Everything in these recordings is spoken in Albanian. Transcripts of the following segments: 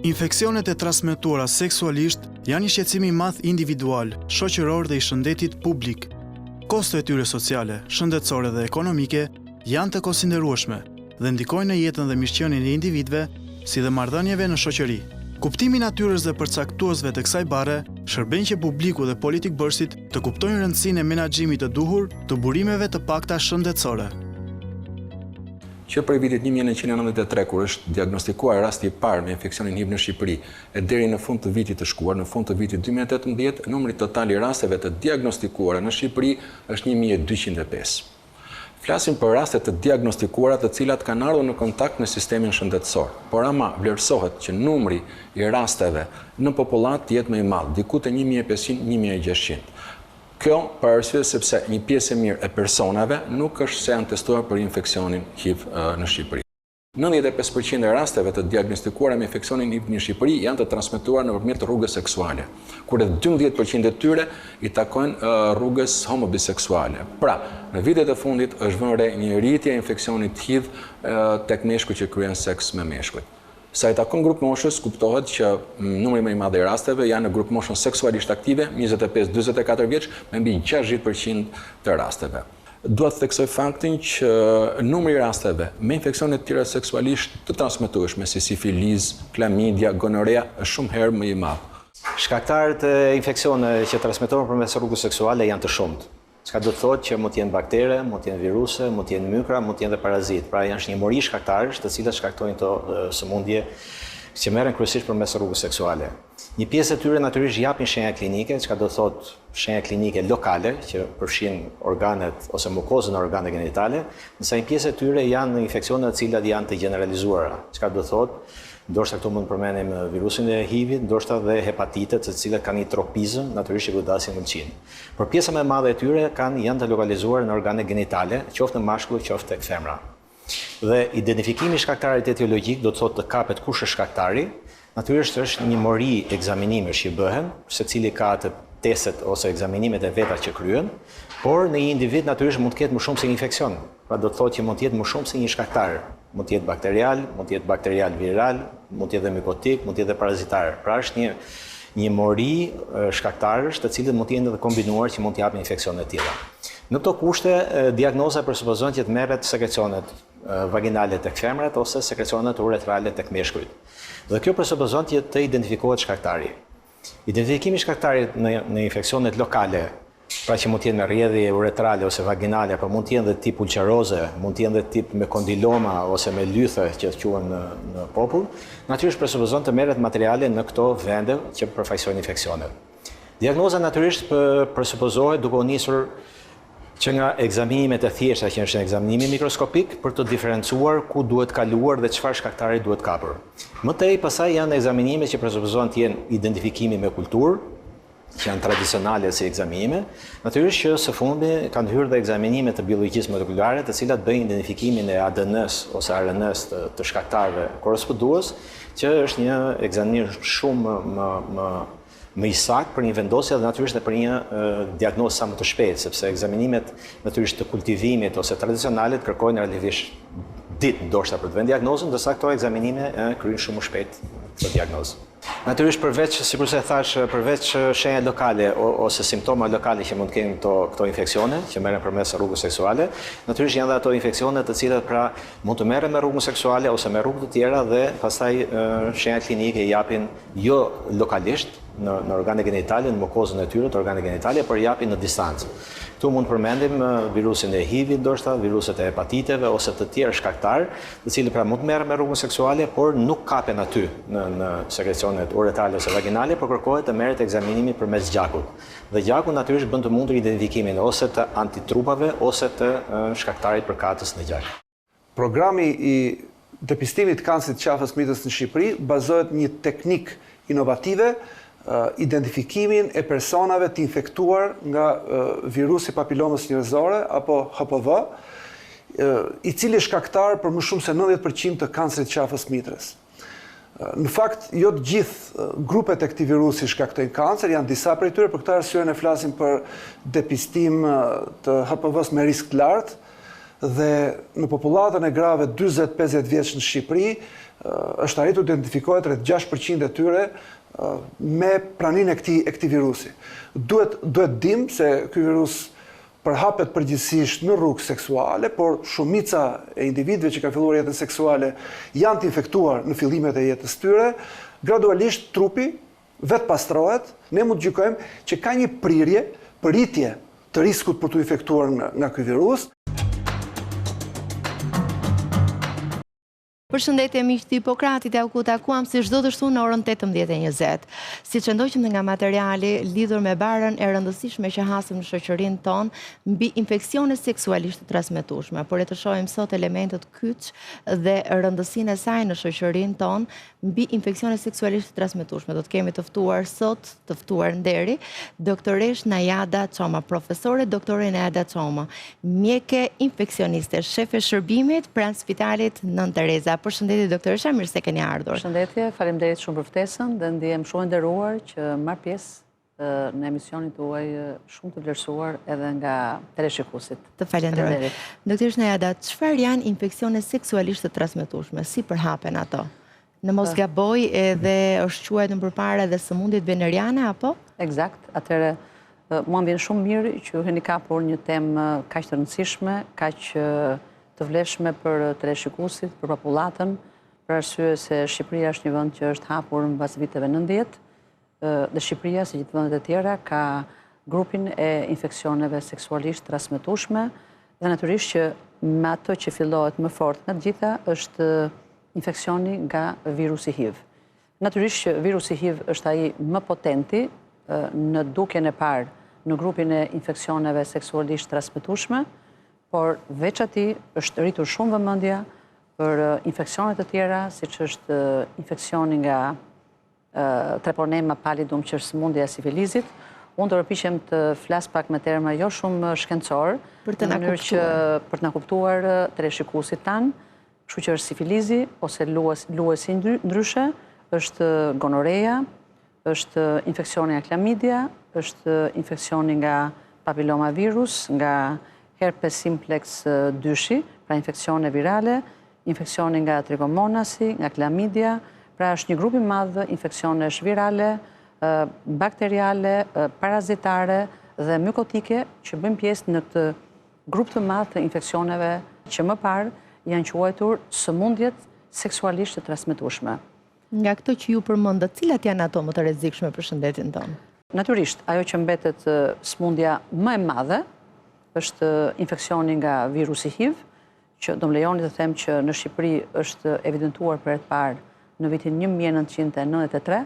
Infeksionet e transmetuara seksualisht janë një shqetësim i madh individual, shoqëror dhe i shëndetit publik. Kostot e tyre sociale, shëndetësore dhe ekonomike janë të konsiderueshme dhe ndikojnë në jetën dhe mirëqenien e individëve, si dhe marrëdhënieve në shoqëri. Kuptimi i natyrës dhe përcaktuesve të kësaj bare shërben që publiku dhe politikbërësit të kuptojnë rëndësinë e menaxhimit të duhur të burimeve të pakta shëndetësore. Që prej vitit 1993, kur është diagnostikuar rasti i parë me infeksionin HIV në Shqipëri, e deri në fund të vitit të shkuar, në fund të vitit 2018, numri total i rasteve të diagnostikuara në Shqipëri është 1205. Flasim për raste të diagnostikuara të cilat kanë ardhur në kontakt me sistemin shëndetësor, por ama vlerësohet që numri i rasteve në popullat jetë më i madh, diku te 1500-1600. Kjo për arsye sepse një pjesë e mirë e personave nuk është se janë testuar për infeksionin HIV në Shqipëri. 95% e rasteve të diagnostikuara me infeksionin HIV në Shqipëri janë të transmetuar nëpërmjet rrugës seksuale, kur edhe 12% e tyre i takojnë rrugës homobiseksuale. Pra, në vitet e fundit është vënë re një rritje e infeksionit HIV tek meshkujt që kryejnë seks me meshkujt. Sa i takon grup moshës, kuptohet që numri më i madh i rasteve janë në grup moshën seksualisht aktive, 25-44 vjeç, me mbi 60% të rasteve. Dua të theksoj faktin që numri i rasteve me infeksione të tjera seksualisht të transmetueshme, si sifiliz, klamidia, gonorea, është shumë herë më i madh. Shkaktarët e infeksioneve që transmetohen përmes rrugës seksuale janë të shumtë. Çka do të thotë që mund të jenë baktere, mund të jenë viruse, mund të jenë mykra, mund të jenë dhe parazit. Pra janë një mori shkaktarësh të cilat shkaktojnë këto sëmundje që merren kryesisht përmes rrugës seksuale. Një pjesë e tyre natyrisht japin shenja klinike, çka do të thotë shenja klinike lokale që përfshin organet ose mukozën e organeve genitale, ndërsa një pjesë e tyre janë infeksione të cilat janë të gjeneralizuara, çka do të thotë ndoshta këtu mund të përmendim virusin e HIV-it, ndoshta dhe hepatitet, të cilat kanë një tropizëm natyrisht që godasin mëlçin. Por pjesa më e madhe e tyre janë të lokalizuar në organe genitale, qoftë në mashkull, qoftë tek femra. Dhe identifikimi i shkaktarit etiologjik do të thotë të kapet kush është shkaktari, natyrisht është një mori ekzaminimesh që bëhen, secili ka të testet ose ekzaminimet e veta që kryen, por në një individ natyrisht mund të ketë më shumë se një infeksion. Pra do të thotë që mund të jetë më shumë se një shkaktar. Mund të jetë bakterial, mund të jetë bakterial viral, mund të jetë mikotik, mund të jetë parazitar. Pra është një mori shkaktarësh të cilët mund të jenë edhe kombinuar që mund të japin infeksione të tjera. Në këto kushte, diagnoza presupozon që të merret sekrecionet vaginale tek femrat ose sekrecionet uretrale tek meshkujt. Dhe kjo presupozon që të identifikohet shkaktari. Identifikimi i shkaktarit në infeksionet lokale, pra që mund të jenë me rrjedhje uretrale ose vaginale, apo mund të jenë dhe tip ulceroze, mund të jenë dhe tip me kondiloma ose me lythe që quhen në popull, natyrisht presupozon të merret materiale në këto vende që përfaqësojnë infeksionet. Diagnoza natyrisht presupozohet duke u nisur që nga ekzaminimet e thjeshta që është ekzaminimi mikroskopik për të diferencuar ku duhet kaluar dhe çfarë shkaktari duhet kapur. Më tej pastaj janë ekzaminimet që presupozohen të jenë identifikimi me kulturë, që janë tradicionale si ekzaminime, natyrisht që së fundi kanë hyrë dhe ekzaminimet të biologjisë molekulare, të cilat bëjnë identifikimin e ADN-s ose RNA-s të shkaktarëve korrespondues, që është një ekzaminim shumë më i saktë për një vendosje dhe natyrisht edhe për një diagnozë sa më të shpejtë, sepse ekzaminimet natyrisht të kultivimit ose tradicionalet kërkojnë relativisht ditë ndoshta për të vënë diagnozën, ndërsa këto ekzaminime kryejnë shumë më shpejt këtë diagnozë. Natyrisht përveç, sikur se thash, përveç shenja lokale ose simptoma lokale që mund të kenë këto infeksione që merren përmes rrugës seksuale, natyrisht janë dhe ato infeksione të cilat pra mund të merren me rrugën seksuale ose me rrugë të tjera dhe pastaj shenja klinike i japin jo lokalisht në organet genitale, në mukozën e tyre të organet genitale, por japin në distancë. Këtu mund të përmendim virusin e HIV-it, ndoshta viruset e hepatiteve ose të tjerë shkaktar, të cilët pra mund të merren me rrugën seksuale, por nuk kapen aty në sekrecionet uretrale ose vaginale, por kërkohet të merret ekzaminimi përmes gjakut. Dhe gjaku natyrisht bën të mundur identifikimin ose të antitrupave ose të shkaktarit për katës në gjak. Programi i depistimit të kancerit të qafës mitës në Shqipëri bazohet një teknik inovative, identifikimin e personave të infektuar nga virusi papilomës njerëzore apo HPV, i cili është shkaktar për më shumë se 90% të kancerit të qafës mitës. Në fakt, jo të gjithë grupet e këtij virusi shkaktojnë kancer, janë disa prej tyre, për këtë arsye ne flasim për depistim të HPV-s me risk të lartë, dhe në popullatën e grave 40-50 vjeç në Shqipëri është arritur të identifikohet rreth 6% e tyre me praninë e këtij virusi. Duhet dim se ky virus përhapet përgjithsisht në rrugë seksuale, por shumica e individëve që kanë filluar jetën seksuale janë të infektuar në fillimet e jetës tyre, gradualisht trupi vetë pastrohet, ne mund të gjykojmë që ka një përritje të riskut për të infektuar nga ky virus. Përshëndetje miq të Hipokratit, ku takuam si çdo të shtunë në orën 18:20. Siç e ndoqëm nga materiali lidhur me barën e rëndësishme që hasim në shoqërinë tonë mbi infeksionet seksualisht të transmetueshme, por e të shohim sot elementet kyç dhe rëndësinë e saj në shoqërinë tonë mbi infeksionet seksualisht të transmetueshme. Do të kemi të ftuar sot, të ftuar nderi, doktoresh Najada Çomo, profesore doktore Najada Çomo, mjeke infeksioniste, shefe Shërbimit pranë Spitalit Nën Tereza. Përshëndetje doktoresha, mirë se keni ardhur. Përshëndetje, faleminderit shumë për ftesën dhe ndihem shumë nderuar që marr pjesë në emisionin tuaj shumë të vlerësuar edhe nga teleshikuesit. Të falenderoj. Doktoresh Najada, çfarë janë infeksionet seksualisht të transmetueshme? Si përhapen ato? Në mos gaboj edhe është quajtur përpara edhe sëmundjet veneriane apo? Eksakt. Atëherë mua më vjen shumë mirë që ju keni kapur një temë kaq të rëndësishme, kaq të vlefshme për teleshikuesit, për popullatën, për arsye se Shqipëria është një vend që është hapur mbas viteve 90, dhe Shqipëria, si gjithë vendet e tjera, ka grupin e infeksioneve seksualisht transmetueshme, dhe natyrisht që me ato që fillohet më fort nga të gjitha është infeksioni nga virusi HIV. Natyrisht që virusi HIV është ai më potenti në dukjen e parë në grupin e infeksioneve seksualisht transmetueshme, por veç ati është rritur shumë vëmendja për infeksionet të tjera, siç është infeksioni nga treponema pallidum që është sëmundja e sifilizit. Unë do përpiqem të flas pak me terma jo shumë shkencor, për të na kuptuar teleshikuesit tanë, kështu që është sifilizi ose luesi ndryshe, është gonoreja, është infeksioni nga klamidia, është infeksioni nga papilomavirus, nga herpes simplex 2, pra infeksione virale, infeksioni nga trichomonasi, nga klamidia, pra është një grup i madh infeksionesh virale, bakteriale, parazitare dhe mykotike që bëjnë pjesë në këtë grup të madh të infeksioneve që më parë janë quajtur sëmundjet seksualisht të transmetueshme. Nga këto që ju përmendët, cilat janë ato më të rrezikshme për shëndetin tonë? Natyrisht, ajo që mbetet sëmundja më e madhe është infeksioni nga virusi HIV, që do më lejoni të them që në Shqipëri është evidentuar për e të parë në vitin 1993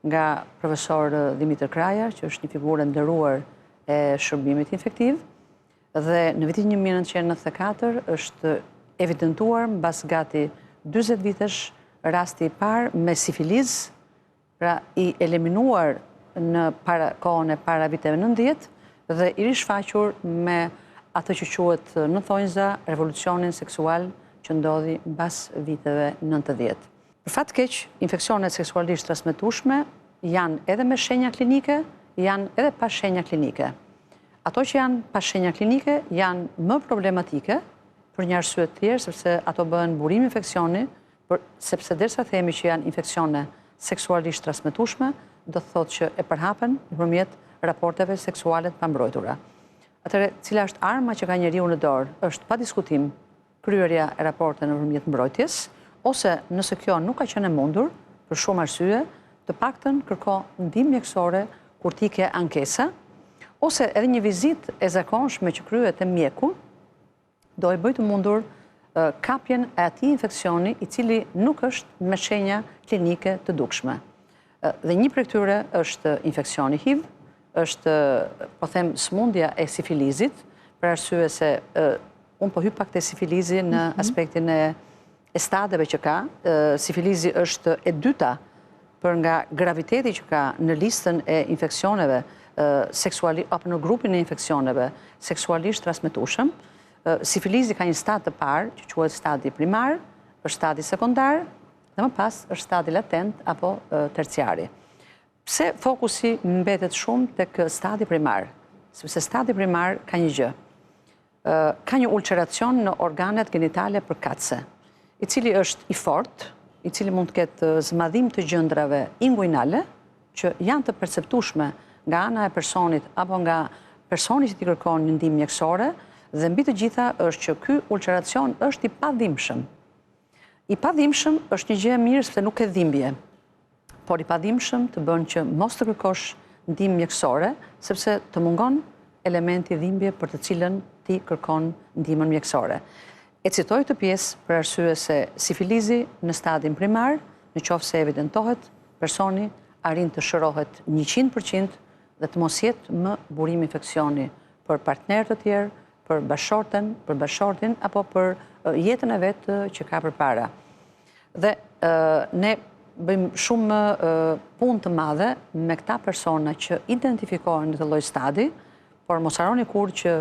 nga profesor Dimitër Kraja, që është një figurë nderuar e Shërbimit Infektiv, dhe në vitin 1994 është evidentuar mbas gati 40 vitesh rasti i parë me sifiliz, pra i eliminuar në kohën e para viteve 90, dhe i rishfaqur me atë që quhet në thonjza revolucionin seksual që ndodhi mbas viteve 90. Për fat keq, infeksionet seksualisht transmetueshme janë edhe me shenja klinike, janë edhe pa shenja klinike. Ato që janë pa shenja klinike janë më problematike për një arsye të tjerë, sepse ato bëhen burim infeksioni, sepse derisa themi që janë infeksione seksualisht transmetueshme, do të thotë që e përhapen nëpërmjet raporteve seksuale të pambrojtura. Atëherë, cila është arma që ka njeriu në dorë, është pa diskutim kryerja e raporteve nëpërmjet mbrojtjes, ose nëse kjo nuk ka qenë e mundur, për shumë arsye, të paktën kërko ndihmë mjekësore kur ti ke ankesa, ose edhe një vizitë e zakonshme që kryhet te mjeku, do e bëj të mundur kapjen e atij infeksioni i cili nuk është me shenja klinike të dukshme. Dhe një prej këtyre është infeksioni HIV, është, po them, sëmundja e sifilizit, për arsye se unë po hyj pak te sifilizi në aspektin e stadeve që ka. Sifilizi është e dyta për nga graviteti që ka në listën e infeksioneve apo në grupin e infeksioneve seksualisht transmetueshëm. Sifilizi ka një stad të parë që quhet stadi primar, është stadi sekondar, dhe më pas është stadi latent apo terciari. Pse fokusi mbetet shumë tek stadi primar? Sepse stadi primar ka një gjë. ka një ulceracion në organet genitale përkatëse, i cili është i fortë, i cili mund të ketë zmadhim të gjëndrave inguinale, që janë të perceptueshme nga ana e personit apo nga personi që t'i kërkon një ndihmë mjekësore, dhe mbi të gjitha është që ky ulceracion është i padhimshëm. I padhimshëm është një gjë e mirë sepse nuk e dhimbje, por i padhimshëm të bën që mos të kërkosh ndihmë mjekësore, sepse të mungon elementi dhimbje për të cilën ti kërkon ndihmën mjekësore. E citoj këtë pjesë për arsye se sifilizi në stadin primar, në qoftë se evidentohet, personi arrin të shërohet 100% dhe të mos jetë më burim infeksioni për partnerët të tjerë, për bashorten, për bashortin, apo për jetën e vetë që ka përpara. Dhe ne bëjmë shumë punë të madhe me këta persona që identifikohen në të lloj stadi, por mos harroni që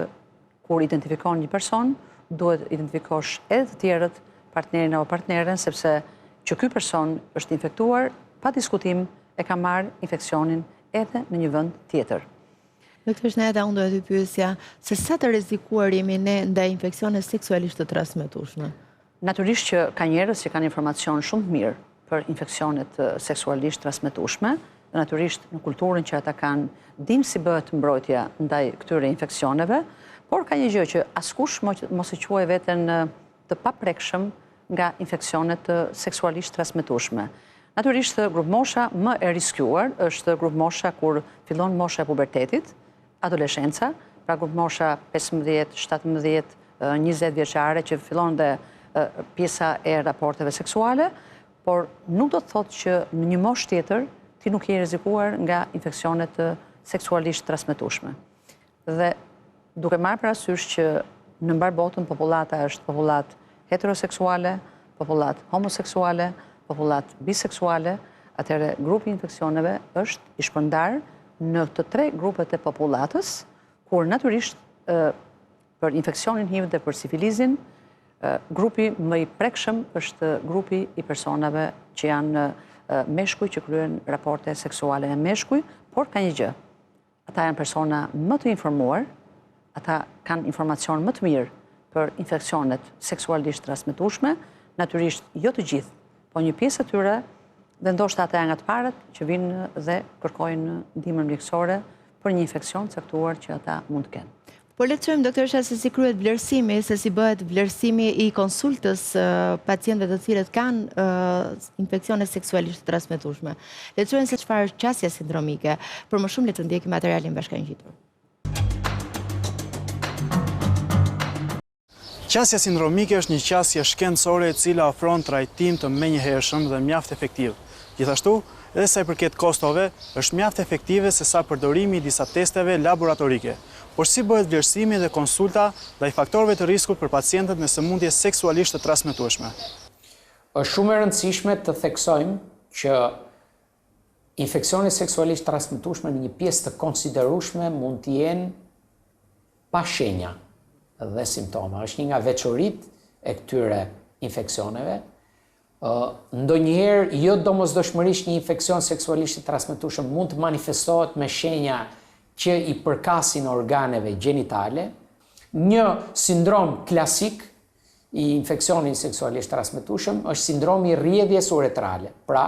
kur identifikon një person, duhet identifikosh edhe të tjerët, partnerin apo partneren, sepse që ky person është infektuar, pa diskutim e ka marrë infeksionin edhe në një vend tjetër. Doktor Najada, unë duhet të pyesja se sa të rrezikuar jemi ne ndaj infeksionet seksualisht të transmetueshme? Natyrisht që ka njerëz që kanë informacion shumë të mirë për infeksionet seksualisht transmetueshme, dhe natyrisht në kulturën që ata kanë dimë si bëhet mbrojtja ndaj këtyre infeksioneve, por ka një gjë që askush mos e quaj veten të paprekshëm nga infeksionet seksualisht transmetueshme. Natyrisht grup mosha më e riskuar është grup mosha kur fillon mosha e pubertetit, adoleshenca, pra grup mosha 15, 17, 20 vjeçare që fillon dhe pjesa e raporteve seksuale, por nuk do të thotë që në një moshë tjetër ti nuk je rrezikuar nga infeksionet seksualisht transmetueshme. Dhe duke marrë parasysh që në mbar botën popullata është popullat heteroseksuale, popullat homoseksuale, popullat biseksuale, atëherë grupi i infeksioneve është i shpërndar në të tre grupet e popullatës, kur natyrisht për infeksionin HIV dhe për sifilizin, grupi më i prekshëm është grupi i personave që janë meshkuj që kryen raporte seksuale me meshkuj, por ka një gjë. Ata janë persona më të informuar, ata kanë informacion më të mirë për infeksionet seksualisht transmetueshme, natyrisht jo të gjithë, po një pjesë e tyre, dhe ndoshta ata janë nga të parët që vinë dhe kërkojnë ndihmën mjekësore për një infeksion caktuar që ata mund të kenë. Por le të shojmë, doktorësha, se si kryhet vlerësimi, se si bëhet vlerësimi i konsultës pacientëve të cilët kanë infeksione seksualisht transmetueshme. Le të shojmë se çfarë është qasja sindromike. Për më shumë le të ndjekim materialin bashkangjitur. Qasja sindromike është një qasje shkencore e cila ofron trajtim të menjëhershëm dhe mjaft efektiv. Gjithashtu, edhe sa i përket kostove, është mjaft efektive se sa përdorimi i disa testeve laboratorike. Por si bëhet vlerësimi dhe konsulta ndaj faktorëve të riskut për pacientët me sëmundje seksualisht të transmetueshme? Është shumë e rëndësishme të theksojmë që infeksionet seksualisht transmetueshme në një pjesë të konsiderueshme mund të jenë pa shenja dhe simptoma. Është një nga veçoritë e këtyre infeksioneve. Ndonjëherë jo domosdoshmërisht një infeksion seksualisht të transmetueshëm mund të manifestohet me shenja që i përkasin organeve gjenitale. Një sindrom klasik i infeksionit seksualisht transmetueshëm është sindromi i rrjedhjes uretrale. Pra,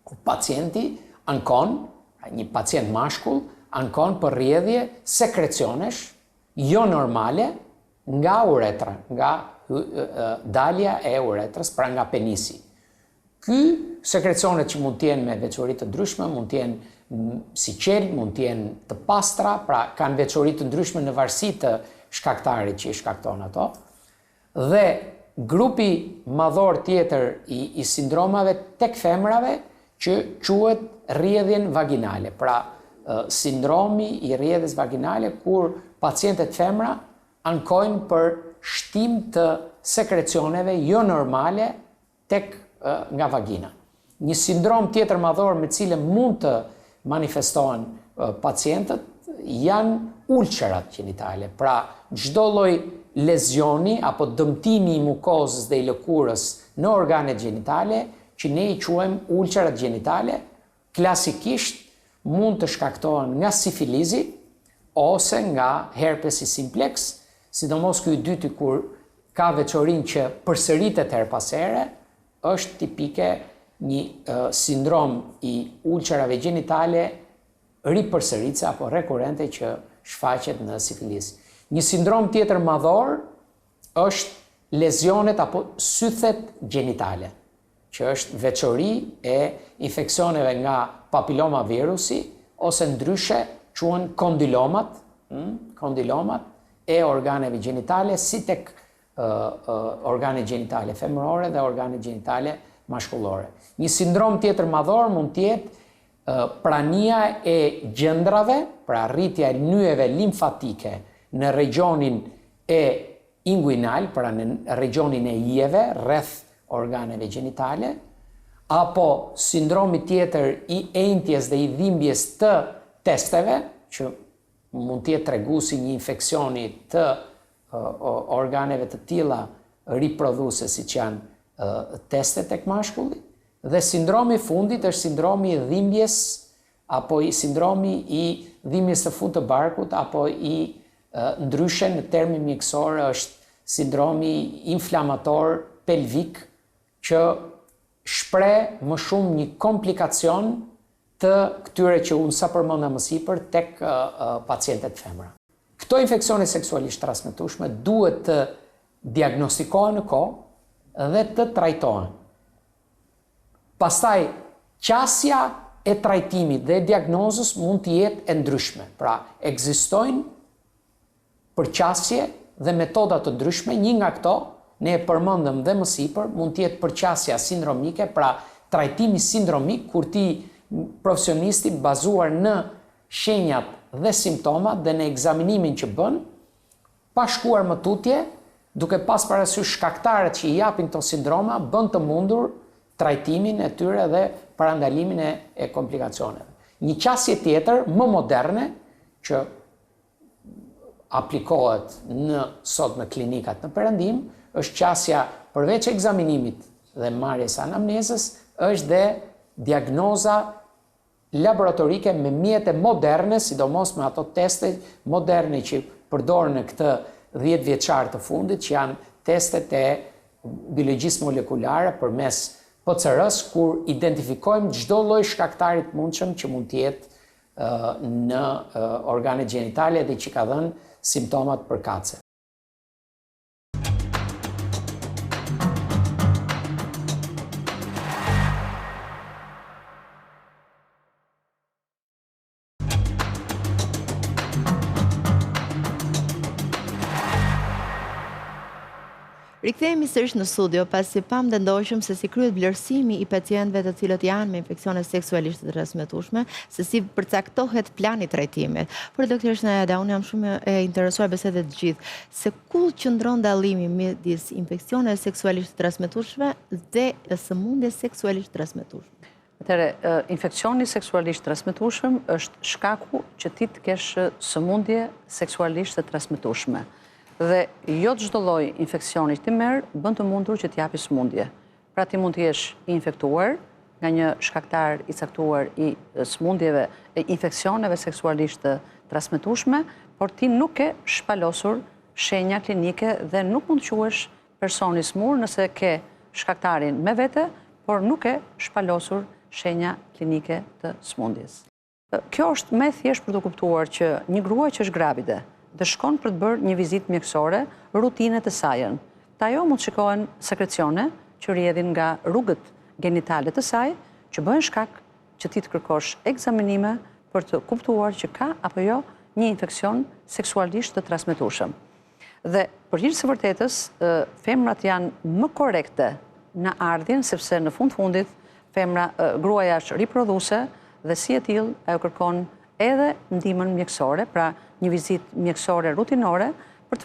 kur pacienti ankon, një pacient mashkull ankon për rrjedhje sekrecionesh jo normale nga uretra, nga dalja e uretrës, pra nga penisi. Ky sekrecionet që mund t'jenë me veçori të ndryshme, mund t'jenë si qelë, mund t'jenë të pastra, pra kanë veçori të ndryshme në varësi të shkaktarit që i shkakton ato. Dhe grupi madhor tjetër i sindromave tek femrave që quhet rrjedhjen vaginale. Pra, sindromi i rrjedhjes vaginale kur pacientet femra ankojnë për shtim të sekrecioneve jo normale tek nga vagina. Një sindrom tjetër madhor me cilën mund të manifestohen pacientët janë ulçerat gjenitale. Pra, çdo lloj lezioni apo dëmtimi i mukozës dhe i lëkurës në organet gjenitale që ne i quajmë ulçerat gjenitale, klasikisht mund të shkaktohen nga sifilizi ose nga herpesi simplex, sidomos ky i dyti kur ka veçorinë që përsëritet her pas here, është tipike një sindrom i ulqerave gjenitale ripërsëritse apo rekurente që shfaqet në sifilis. Një sindrom tjetër madhor është lezionet apo sythet gjenitale, që është veçori e infeksioneve nga papiloma virusi, ose ndryshe quhen kondilomat e organeve gjenitale, si tek organe gjenitale femërore dhe organe gjenitale mashkullore. Një sindrom tjetër madhor mund tjetë prania e gjendrave, pra rritja e nyjeve limfatike në regionin e inguinal, pra në regionin e jave, rreth organeve gjenitale, apo sindromi tjetër i entjes dhe i dhimbjes të testeve, që mund tjetë treguesi një infeksioni të organeve të tilla riprodhuese siç janë testet tek mashkulli, dhe sindromi i fundit është sindromi i dhimbjes apo sindromi i dhimbjes së fund të barkut, apo i ndryshe në termin mjekësor është sindromi inflamator pelvik, që shpreh më shumë një komplikacion të këtyre që unë sa përmenda më sipër tek pacientët femra. Këto infeksione seksualisht transmetueshme duhet të diagnostikohen në kohë dhe të trajtohen. Pastaj, qasja e trajtimit dhe diagnozës mund të jetë e ndryshme. Pra, ekzistojnë përqasje dhe metoda të ndryshme, një nga këto, ne e përmendëm dhe më sipër, mund të jetë përqasja sindromike, pra trajtimi sindromik, kur ti profesionisti bazuar në shenjat dhe simptomat dhe në ekzaminimin që bën, pa shkuar më tutje, duke pas parasysh shkaktarët që i japin këto sindroma, bën të mundur trajtimin e tyre dhe parandalimin e komplikacioneve. Një qasje tjetër, më moderne, që aplikohet sot në klinikat në perëndim, është qasja përveç ekzaminimit dhe marrjes anamnezës, është dhe diagnoza laboratorike me mjete moderne, sidomos me ato teste moderne që përdoren në këtë 10 vjeçar të fundit, që janë testet e biologjisë molekulare përmes PCR-s, kur identifikojmë çdo lloj shkaktari të mundshëm që mund të jetë në organet gjenitale dhe që ka dhënë simptomat përkatëse. Rikthehemi sërish në studio, pasi pam dhe ndoshëm se si kryhet vlerësimi i pacientëve të cilët janë me infeksione seksualisht të transmetueshme, se si përcaktohet plani i trajtimit. Por doktoresh Najada, unë jam shumë e interesuar besoj të gjithë, se ku qëndron dallimi midis infeksioneve seksualisht të transmetueshme dhe sëmundjes seksualisht transmetueshme? Atëre, infeksioni seksualisht transmetueshëm është shkaku që ti të kesh sëmundje seksualisht të transmetueshme. Dhe jo çdo lloj infeksioni që ti merr bën të mundur që t'japi sëmundje. Pra ti mund të jesh i infektuar nga një shkaktar i caktuar i sëmundjeve e infeksioneve seksualisht të transmetueshme, por ti nuk ke shpalosur shenja klinike dhe nuk mund të quhesh person i smur nëse ke shkaktarin me vete, por nuk ke shpalosur shenja klinike të sëmundjes. Kjo është më thjesht për të kuptuar që një grua që është gravide dhe shkon për të bërë një vizitë mjekësore, rutinet e saj. Ajo mund të shikohen sekrecione që rrjedhin nga rrugët genitale të saj, që bëhen shkak që ti të kërkosh ekzaminime për të kuptuar që ka apo jo një infeksion seksualisht të transmetueshëm. Dhe përgjithësisht së vërtetës, femrat janë më korrekte në ardhjen, sepse në fundit gruaja është riprodhuese dhe si e tillë ajo kërkon edhe ndihmën mjekësore, pra një vizitë mjekësore rutinore për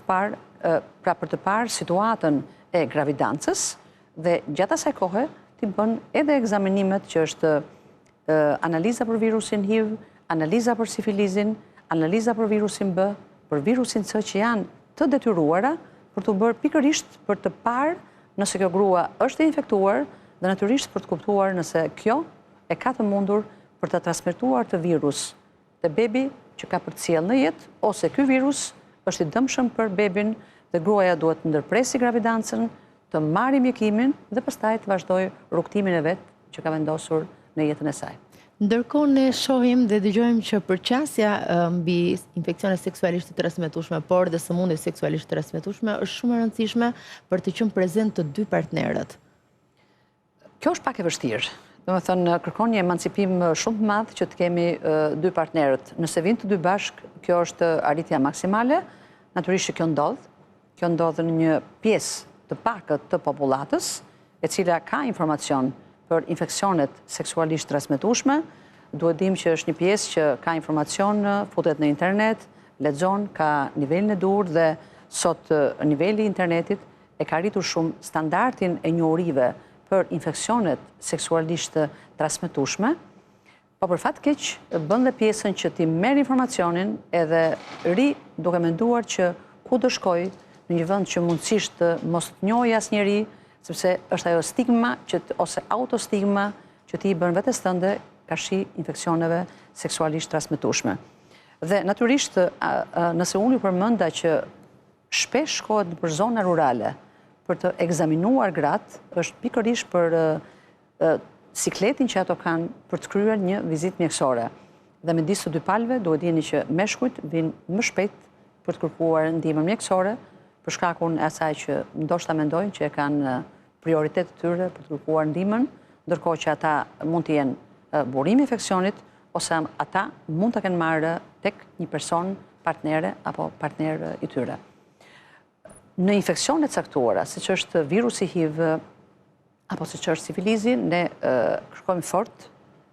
të parë situatën e gravidancës dhe gjatë asaj kohe ti bën edhe ekzaminimet që është analiza për virusin HIV, analiza për sifilizin, analiza për virusin B, për virusin C që janë të detyruara për të bërë pikërisht për të parë nëse kjo grua është e infektuar dhe natyrisht për të kuptuar nëse kjo e ka të mundur për të transmetuar të virus të bebi që ka përcjell në jetë, ose ky virus është i dëmshëm për bebin dhe gruaja duhet të ndërpresi gravidancën, të marrë mjekimin dhe pastaj të vazhdojë rrugtimin e vet që ka vendosur në jetën e saj. Ndërkohë ne shohim dhe dëgjojmë që përqasja mbi infeksionet seksualisht të transmetueshme, por dhe sëmundjet seksualisht të transmetueshme është shumë e rëndësishme për të qenë prezent të dy partnerët. Kjo është pak e vështirë. Domethënë kërkon një emancipim shumë të madh që të kemi dy partnerët. Nëse vinë të dy bashk, kjo është arritja maksimale. Natyrisht që kjo ndodh. Kjo ndodh në një pjesë të pakët të popullatës, e cila ka informacion për infeksionet seksualisht transmetueshme. Duhet dim që është një pjesë që ka informacion, futet në internet, lexon, ka nivelin e dur dhe sot niveli i internetit e ka rritur shumë standardin e njohurive për infeksionet seksualisht transmetueshme, po për fat keq bën dhe pjesën që ti merr informacionin edhe duke menduar që ku do shkoj në një vend që mundësisht mos të njohë asnjëri, sepse është ajo stigma ose autostigma që ti i bën vetes tënde kashi infeksioneve seksualisht transmetueshme. Dhe natyrisht, nëse unë ju përmenda që shpesh shkohet për zona rurale për të egzaminuar gratë, është pikërisht për sikletin që ato kanë për të kryer një vizitë mjekësore. Dhe midis të dy palëve duhet dini që meshkujt vinë më shpejt për të kërkuar ndihmën mjekësore, për shkakun e asaj që ndoshta mendojnë që e kanë prioritet të tyre për të kërkuar ndihmën, ndërkohë që ata mund të jenë burimi i infeksionit ose ata mund të kenë marrë tek një person partnere apo partner i tyre. Në infeksionet caktuara, siç është virusi HIV apo siç është sifilizi, ne kërkojmë fort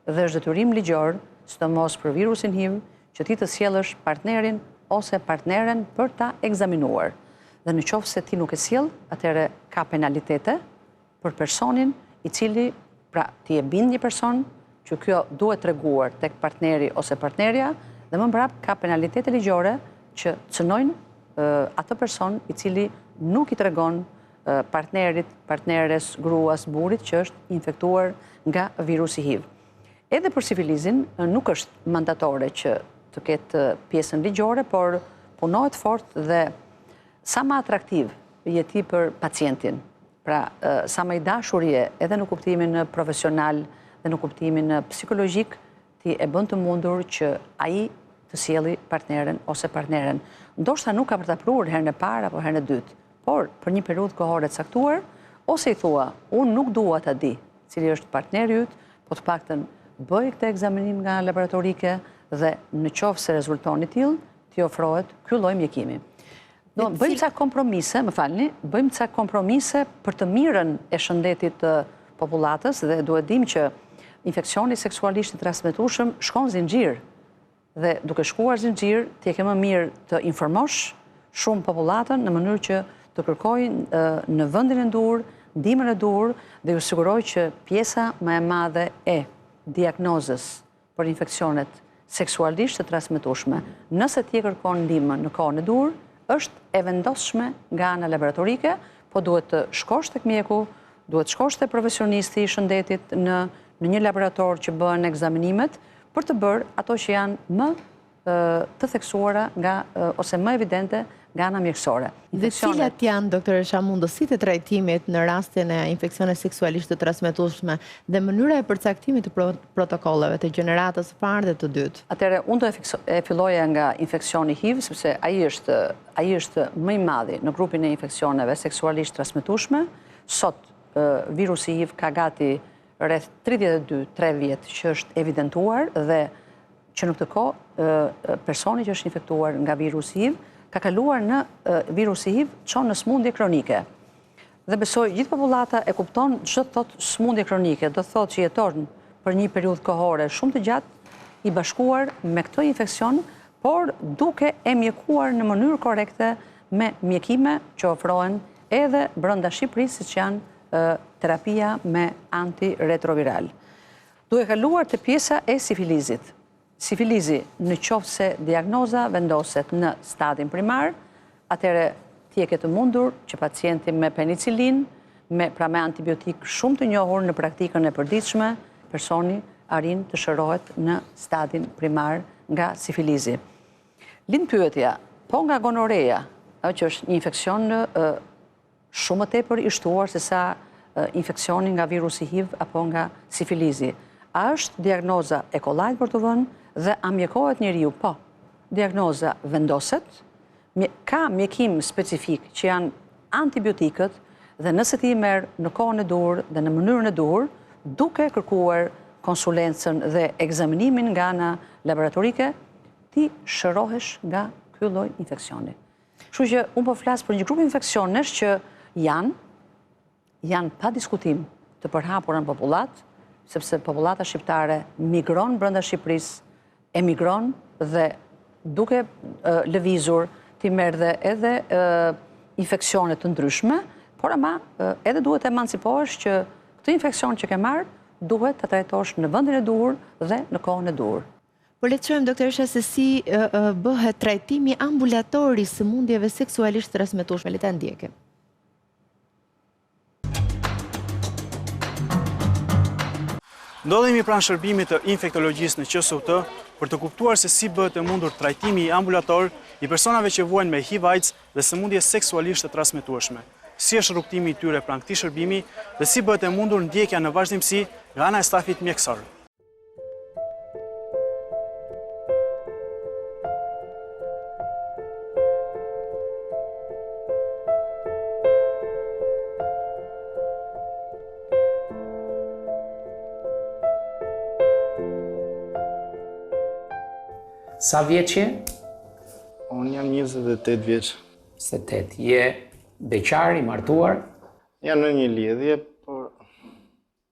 dhe është detyrim ligjor, sidomos për virusin HIV, që ti të sjellësh partnerin ose partneren për ta egzaminuar. Dhe në qoftë se ti nuk e sjell, atëherë ka penalitete për personin i cili, pra ti e bind një person që kjo duhet treguar tek partneri ose partnerja dhe më mbrapa ka penalitete ligjore që cënojnë atë person i cili nuk i tregon partnerit, partneres, gruas, burrit që është infektuar nga virusi HIV. Edhe për sifilizin nuk është mandatore që të ketë pjesën ligjore, por punohet fort dhe sa më atraktiv je ti për pacientin, pra sa më i dashurie edhe në kuptimin profesional dhe në kuptimin psikologjik, ti e bën të mundur që ai të sjelli partneren ose partneren. Ndoshta nuk ka për ta prur herën e parë apo herën e dytë, por për një periudhë kohore të caktuar, ose i thua, unë nuk dua ta di cili është partneri yt, po të paktën bëj këtë ekzaminim nga laboratorike dhe në qoftë se rezulton i tillë, ti ofrohet ky lloj mjekimi. Bëjmë ca kompromise, më falni, bëjmë ca kompromise për të mirën e shëndetit të popullatës dhe duhet dim që infeksioni seksualisht i transmetueshëm shkon zinxhir. Dhe duke shkuar zinxhir, ti e ke më mirë të informosh shumë popullatën në mënyrë që të kërkojnë në vendin e dur, ndihmën e dur dhe ju siguroj që pjesa më e madhe e diagnozës për infeksionet seksualisht të transmetueshme, nëse ti e kërkon ndihmën në kohën e dur, është e vendosshme nga ana laboratorike, po duhet të shkosh tek mjeku, duhet të shkosh te profesionisti i shëndetit në një laborator që bëhen ekzaminimet për të bërë ato që janë më të theksuara ose më evidente nga ana mjekësore. Dhe cilat janë, doktoresha, mundësitë e trajtimit në rastin e infeksioneve seksualisht të transmetueshme dhe mënyra e përcaktimit të protokolleve të gjeneratës së parë dhe të dytë? Atëherë, unë do e filloja nga infeksioni HIV, sepse ai është më i madhi në grupin e infeksioneve seksualisht transmetueshme. Sot virusi HIV ka gati rreth 32-3 vjet që është evidentuar dhe që në këtë kohë personi që është infektuar nga virusi HIV ka kaluar në virusi HIV çon në sëmundje kronike. Dhe besoj gjithë popullata e kupton ç'do thotë sëmundje kronike, do thotë që jeton për një periudhë kohore shumë të gjatë i bashkuar me këtë infeksion, por duke e mjekuar në mënyrë korekte me mjekime që ofrohen edhe brenda Shqipërisë, siç janë terapia me antiretroviral. Duke kaluar te pjesa e sifilizit. Sifilizi, në qoftë se diagnoza vendoset në stadin primar, atëherë ti e ke të mundur që pacienti me penicilin, me antibiotik shumë të njohur në praktikën e përditshme, personi arrin të shërohet në stadin primar nga sifilizi. Lind pyetja, po nga gonorea, që është një infeksion shumë më tepër i shtuar se sa infeksioni nga virusi HIV apo nga sifilizi. A është diagnoza e kollajt për të vënë dhe a mjekohet njeriu? Po. Diagnoza vendoset, ka mjekim specifik që janë antibiotikët dhe nëse ti merr në kohën e duhur dhe në mënyrën e duhur, duke kërkuar konsulencën dhe ekzaminimin nga ana laboratorike, ti shërohesh nga ky lloj infeksioni. Kështu që unë po flas për një grup infeksionesh që janë pa diskutim të përhapura në popullat, sepse popullata shqiptare migron brenda Shqipërisë, emigron dhe duke lëvizur ti merr edhe infeksione të ndryshme, por ama edhe duhet të emancipohesh që këtë infeksion që ke marrë duhet të trajtosh në vendin e duhur dhe në kohën e duhur. Po le të shohim, doktoresha, se si bëhet trajtimi ambulator i sëmundjeve seksualisht transmetueshme. Le ta ndjekim. Ndodhemi pranë shërbimit të infektologjisë në Kostot për të kuptuar se si bëhet e mundur trajtimi ambulator i personave që vuajnë me HIV/AIDS dhe sëmundje seksualisht të transmetueshme. Si është rrugtimi i tyre pranë këtij shërbimi dhe si bëhet e mundur ndjekja në vazhdimsi nga ana e stafit mjekësor. Sa vjeç je? Unë jam 28 vjeç. 28. Je beqar, i martuar? Jam në një lidhje, por...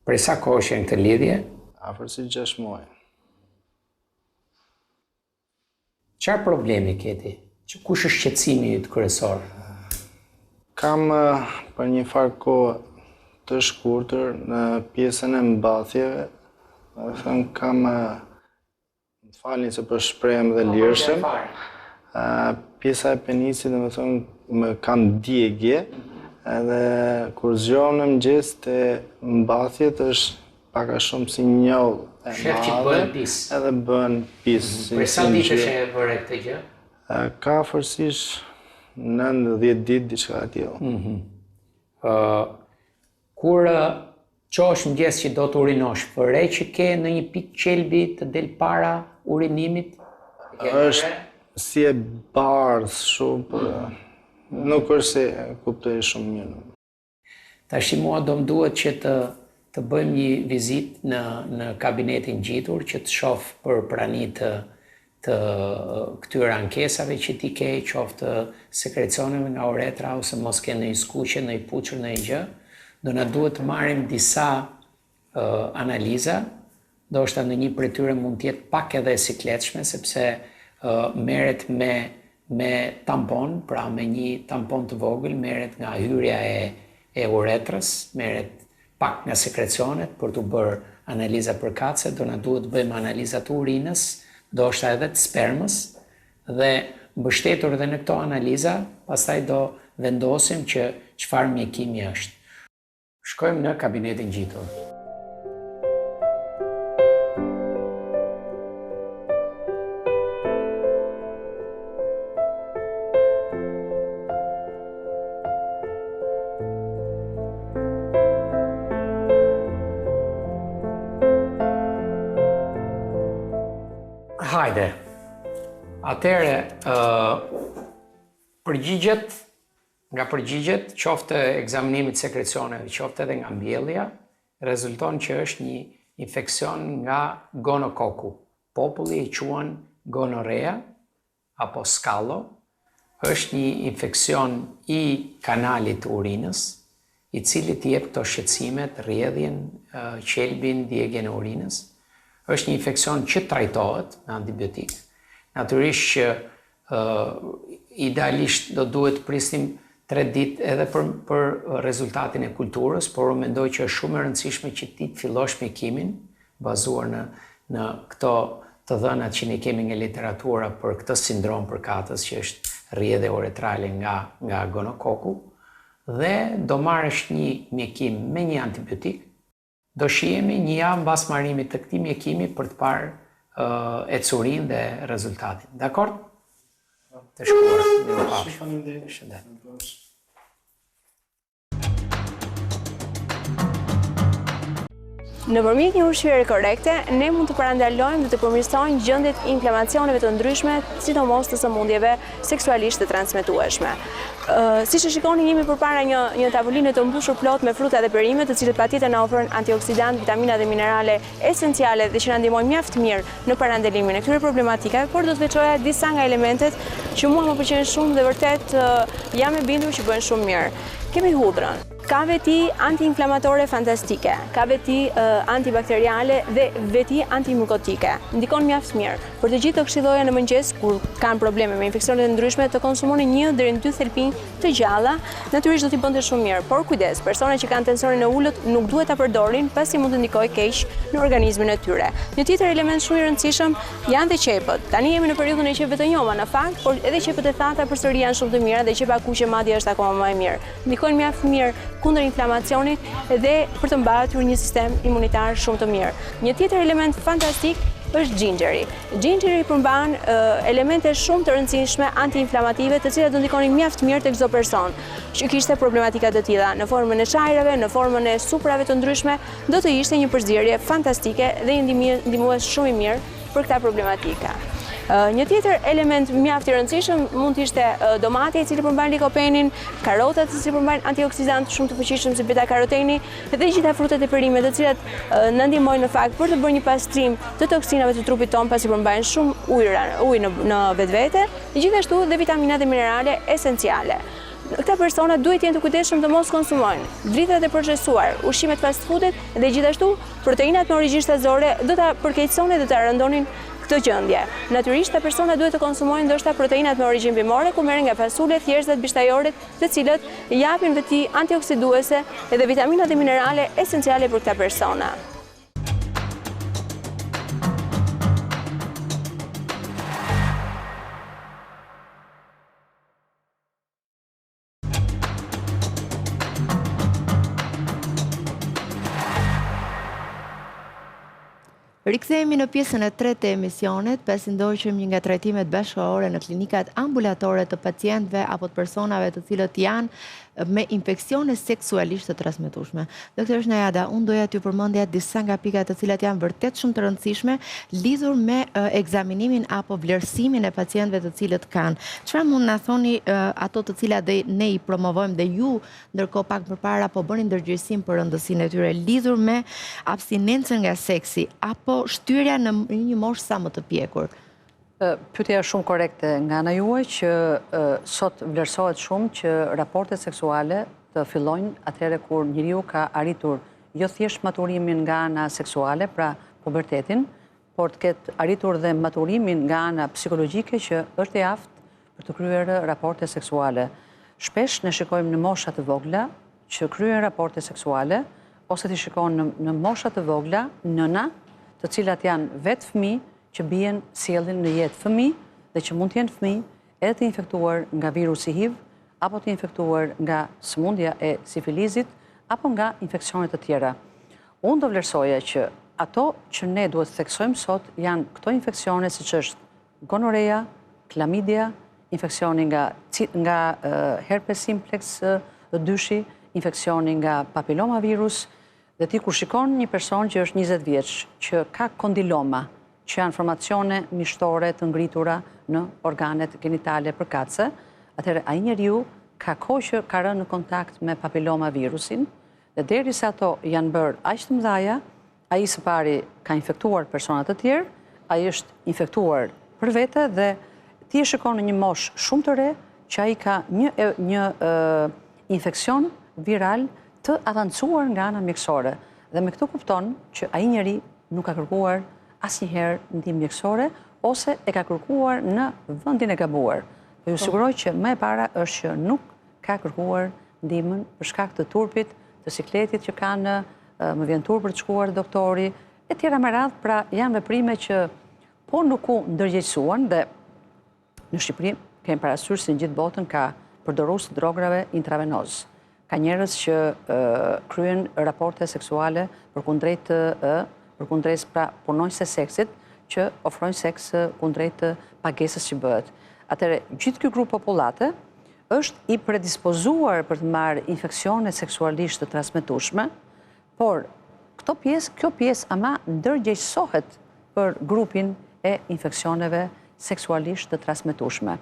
Për sa kohë je në këtë lidhje? Afër si 6 muaj. Çfarë problemi ke ti? Kush është shqetësimi yt kryesor? Kam për një farë kohë të shkurtër në pjesën e mbathjeve, kam falni se për shprehem dhe lirshëm. Pjesa e penisit, dhe me thonë, më kam djegje, edhe kur zgjohem në mëngjes te mbathjet është pak a shumë si njollë e madhe, edhe bën pis. Për sa ditësh e bëre këtë gjë? Ka afërsisht 9-10 ditë diçka e tillë. Kur qosh mëngjes që do të urinosh, përre që ke në një pikë qelbi të del para urinimit? Është si e bardhë shumë, por nuk është se kuptoj shumë mirë. Tash mua do më duhet që të bëjmë një vizitë në kabinetin ngjitur, që të shoh për prani të këtyre ankesave që ti ke, qoftë sekrecioneve nga uretra, ose mos ke në një skuqe, në një puçur, në një gjë. Do na duhet të marrim disa analiza, ndoshta në një prej tyre mund të jetë pak edhe e sikletshme, sepse merret me tampon, pra me një tampon të vogël, merret nga hyrja e uretrës, merret pak nga sekrecionet për të bërë analiza për kace, do na duhet të bëjmë analiza të urinës, ndoshta edhe të spermës, dhe mbështetur edhe në këto analiza, pastaj do vendosim që çfarë mjekimi është. Shkojmë në kabinetin ngjitur. Hajde. Atëre, përgjigjet, qoftë ekzaminimit sekrecioneve, qoftë edhe nga mbjellja, rezulton që është një infeksion nga gonokoku. Populli e quajnë gonorea apo skallo. Është një infeksion i kanalit të urinës, i cili të jep këto shqetësimet, rrjedhjen, qelbin, djegjen e urinës. Është një infeksion që trajtohet me antibiotik. Natyrisht që idealisht do duhet prisnim 3 ditë edhe për rezultatin e kulturës, por unë mendoj që është shumë e rëndësishme që ti të fillosh mjekimin, bazuar në këto të dhënat që ne kemi nga literatura për këtë sindrom përkatës, që është rrjedhje uretrale nga gonokoku, dhe do marrësh një mjekim me një antibiotik. Do shihemi një javë mbas marrimit të këtij mjekimi për të parë ecurinë dhe rezultatin. Dakor? Të shkuar. Shëndet. Nëpërmjet një ushqyere korekte, ne mund të parandalojmë dhe të përmirësojmë gjendjet e inflamacioneve të ndryshme, sidomos të sëmundjeve seksualisht të transmetueshme. Siç e shikoni, jemi përpara një tavolinë të mbushur plot me fruta dhe perime, të cilët patjetër na ofrojnë antioksidantë, vitamina dhe minerale esenciale dhe që na ndihmojnë mjaft mirë në parandalimin e këtyre problematikave, por do të veçoja disa nga elementet që mua më pëlqejnë shumë dhe vërtet jam e bindur që bëhen shumë mirë. Kemi hudrën. Ka veti antiinflamatore fantastike, ka veti antibakteriale dhe veti antimykotike. Ndikon mjaft mirë. Për të gjithë të këshilloja në mëngjes kur kanë probleme me infeksionet e ndryshme të konsumoni 1 deri në 2 thelpinj të gjalla, natyrisht do t'i bënte shumë mirë. Por kujdes, persona që kanë tensionin e ulët nuk duhet ta përdorin, pasi mund të ndikojë keq në organizmin e tyre. Një tjetër element shumë i rëndësishëm janë dhe qepët. Tani jemi në periudhën e qepëve të njoma në fakt, por edhe qepët e thata përsëri janë shumë të mira dhe qepa kuqe madje është akoma më e mirë. Ndikojnë mjaft mirë kundër inflamacionit dhe për të mbatur një sistem imunitar shumë të mirë. Një tjetër element fantastik është gjingjeri. Gjingjeri përmban elemente shumë të rëndësishme antiinflamative, të cilat do ndikonin mjaft mirë tek çdo person që kishte problematika të tilla, në formën e çajrave, në formën e suprave të ndryshme, do të ishte një përzierje fantastike dhe një ndihmues shumë i mirë për këta problematika. Një tjetër element mjaft i rëndësishëm mund të ishte domati, i cili përmban likopenin, karotat, i cili përmban antioksidantë shumë të fuqishëm si beta-karoteni dhe gjitha frutat e perimet, të cilat na ndihmojnë në fakt për të bërë një pastrim të toksinave të trupit ton, pasi përmbajnë shumë ujë në vetvete, gjithashtu dhe vitamina dhe minerale esenciale. Këta persona duhet jenë të kujdesshëm të mos konsumojnë drithat e procesuar, ushqimet fast foodit dhe gjithashtu proteinat me origjinë shtazore do ta përkeqësonin dhe ta rëndonin këtë gjendje. Natyrisht, ta persona duhet të konsumojnë ndoshta proteinat me origjinë bimore, ku merren nga fasule, thjerrzat, bishtajoret, të cilët japin veti antioksiduese dhe vitamina dhe minerale esenciale për këta persona. Rikthehemi në pjesën e tretë të emisionit, pasi ndoqëm një nga trajtimet bashkëkohore në klinikat ambulatore të pacientëve apo të personave të cilët janë me infeksione seksualisht të transmetueshme. Doktor Najada, unë doja t'ju përmendja disa nga pikat të cilat janë vërtet shumë të rëndësishme lidhur me ekzaminimin apo vlerësimin e pacientëve të cilët kanë. Çfarë mund na thoni ato të cilat ne i promovojmë dhe ju ndërkohë pak përpara po bëni ndërgjegjësim për rëndësinë e tyre lidhur me abstinencën nga seksi apo shtyrja në një moshë sa më të pjekur? Pyetja është shumë korekte nga ana juaj që sot vlerësohet shumë që raportet seksuale të fillojnë atëherë kur njeriu ka arritur jo thjesht maturimin nga ana seksuale, pra pubertetin, por të ketë arritur dhe maturimin nga ana psikologjike që është e aftë për të kryer raporte seksuale. Shpesh ne shikojmë në mosha të vogla që kryen raporte seksuale, ose të shikojmë në mosha të vogla nëna, të cilat janë vetë fëmijë që bien sjellin në jetë fëmijë dhe që mund të jenë fëmijë edhe të infektuar nga virusi HIV, apo të infektuar nga sëmundja e sifilizit, apo nga infeksionet të tjera. Unë do vlerësoja që ato që ne duhet të theksojmë sot janë këto infeksione siç është gonorea, klamidia, infeksioni nga herpes simplex dyshi, infeksioni nga papilomavirus, dhe ti kur shikon një person që është 20 vjeç, që ka kondiloma, që janë formacione mishtore të ngritura në organet genitale përkatëse, atëherë ai njeriu ka kohë që ka rënë në kontakt me papilomavirusin, dhe derisa ato janë bërë aq të mëdha, ai së pari ka infektuar persona të tjerë, ai është infektuar për vete dhe ti e shikon në një moshë shumë të re që ai ka një infeksion viral të avancuar nga ana mjekësore. Dhe me këtë kupton që ai njeri nuk ka kërkuar asnjëherë ndihmë mjekësore ose e ka kërkuar në vendin e gabuar. Po ju siguroj që më e para është që nuk ka kërkuar ndihmën për shkak të turpit, të sikletit që kanë, më vjen turp për të shkuar doktori, e tjera me radhë, pra janë veprime që po nuk u ndërgjegjësuan dhe në Shqipëri kemi parasysh se në gjithë botën ka përdorues të drogave intravenoz. Ka njerëz që kryen raporte seksuale përkundrejt pra punonjëse seksit që ofrojnë seks kundrejt pagesës që bëhet. Atëre, gjithë ky grup popullate është i predispozuar për të marrë infeksione seksualisht të transmetueshme, por kjo pjesë ama ndërgjegjësohet për grupin e infeksioneve seksualisht të transmetueshme.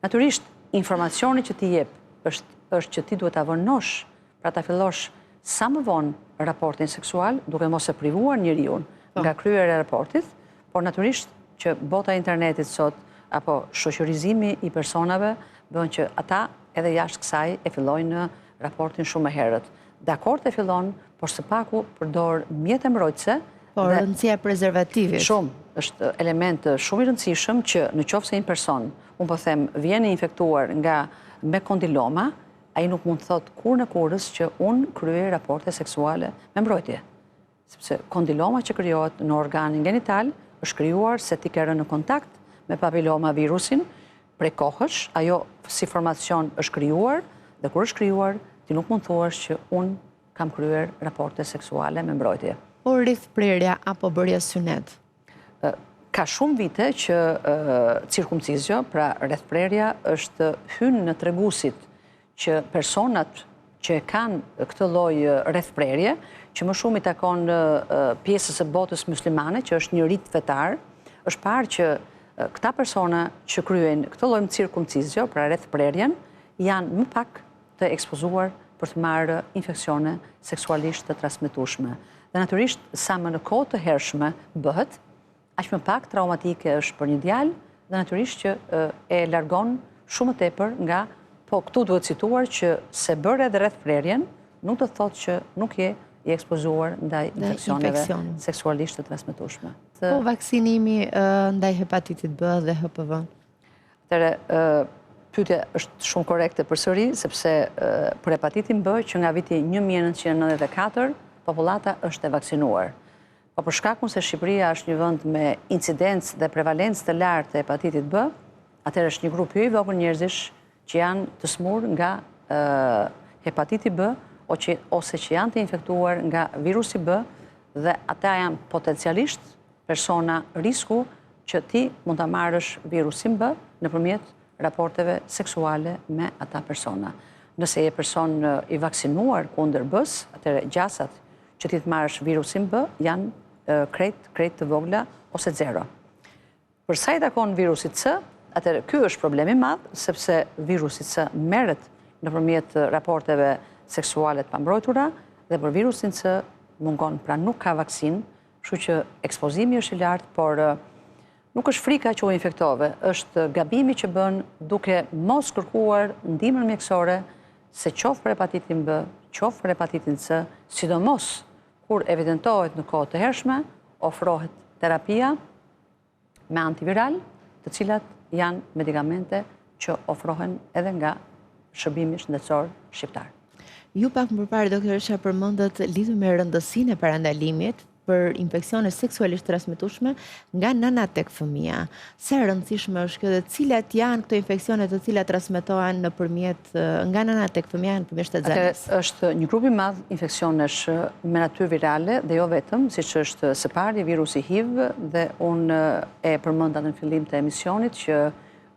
Natyrisht, informacioni që ti jep është që ti duhet ta vënosh, pra ta fillosh sa më vonë raportin seksual, duke mos e privuar njeriu nga kryerja e raportit, por natyrisht që bota e internetit sot apo shoqërizimi i personave bën që ata edhe jashtë kësaj e fillojnë raportin shumë më herët. Dakord e fillon, por së paku përdor mjete mbrojtëse. Por rëndësia e prezervativit. Shumë, është element shumë i rëndësishëm që në qoftë se një person, unë po them, vjen i infektuar me kondiloma, ai nuk mund të thotë kur në kurrës që unë kryej raporte seksuale me mbrojtje. Sepse kondiloma që krijohet në organin genital është krijuar se ti ke rënë në kontakt me papiloma virusin prej kohësh, ajo si formacion është krijuar dhe kur është krijuar, ti nuk mund thuash që unë kam kryer raporte seksuale me mbrojtje. Por rrethprerja apo bërja synet? Ka shumë vite që cirkumcizio, pra rrethprerja, është hyrë në tregusit që personat që kanë këtë lloj rrethprerje, që më shumë i takon pjesës së botës muslimane, që është një rit fetar, është parë që këta persona që kryejnë këtë lloj cirkumcizio, pra rrethprerjen, janë më pak të ekspozuar për të marrë infeksione seksualisht të transmetueshme. Dhe natyrisht, sa më në kohë të hershme bëhet, aq më pak traumatike është për një djalë, dhe natyrisht që e largon shumë tepër nga, po këtu duhet cituar që se bërë edhe rrethprerjen, nuk do të thotë që nuk je i ekspozuar ndaj infeksioneve seksualisht të transmetueshme. Po vaksinimi ndaj hepatitit B dhe HPV? Pyetja është shumë korekte përsëri, sepse për hepatitin B që nga viti 1994 popullata është e vaksinuar. Po për shkakun se Shqipëria është një vend me incidencë dhe prevalencë të lartë të hepatitit B, atëherë është një grup jo i vogël njerëzish që janë të smur nga hepatiti B ose që janë të infektuar nga virusi B dhe ata janë potencialisht persona risku që ti mund ta marrësh virusin B nëpërmjet raporteve seksuale me ata persona. Nëse je person i vaksinuar kundër B-s, atëherë gjasat që ti të marrësh virusin B janë krejt të vogla ose zero. Për sa i takon virusit C, atëherë ky është problemi i madh, sepse virusi C merret nëpërmjet raporteve seksuale të pambrojtura dhe për virusin C mungon, pra nuk ka vaksinë, kështu që ekspozimi është i lartë, por nuk është frika që u infektove, është gabimi që bën duke mos kërkuar ndihmën mjekësore, se qoftë për hepatitin B, qoftë për hepatitin C, sidomos kur evidentohet në kohë të hershme, ofrohet terapia me antiviral, të cilat janë medikamente që ofrohen edhe nga Shërbimi shëndetësor shqiptar. Ju pak më përpara, doktoresha, përmendët lidhur me rëndësinë e parandalimit për infeksione seksualisht transmetueshme nga nëna tek fëmia. Sa e rëndësishme është kjo dhe cilat janë këto infeksione të cilat transmetohen nga nëna tek fëmia nëpërmjet shtetëzanes? Është një grup i madh infeksionesh me natyrë virale dhe jo vetëm, siç është së pari virusi HIV dhe unë e përmenda në fillim të emisionit që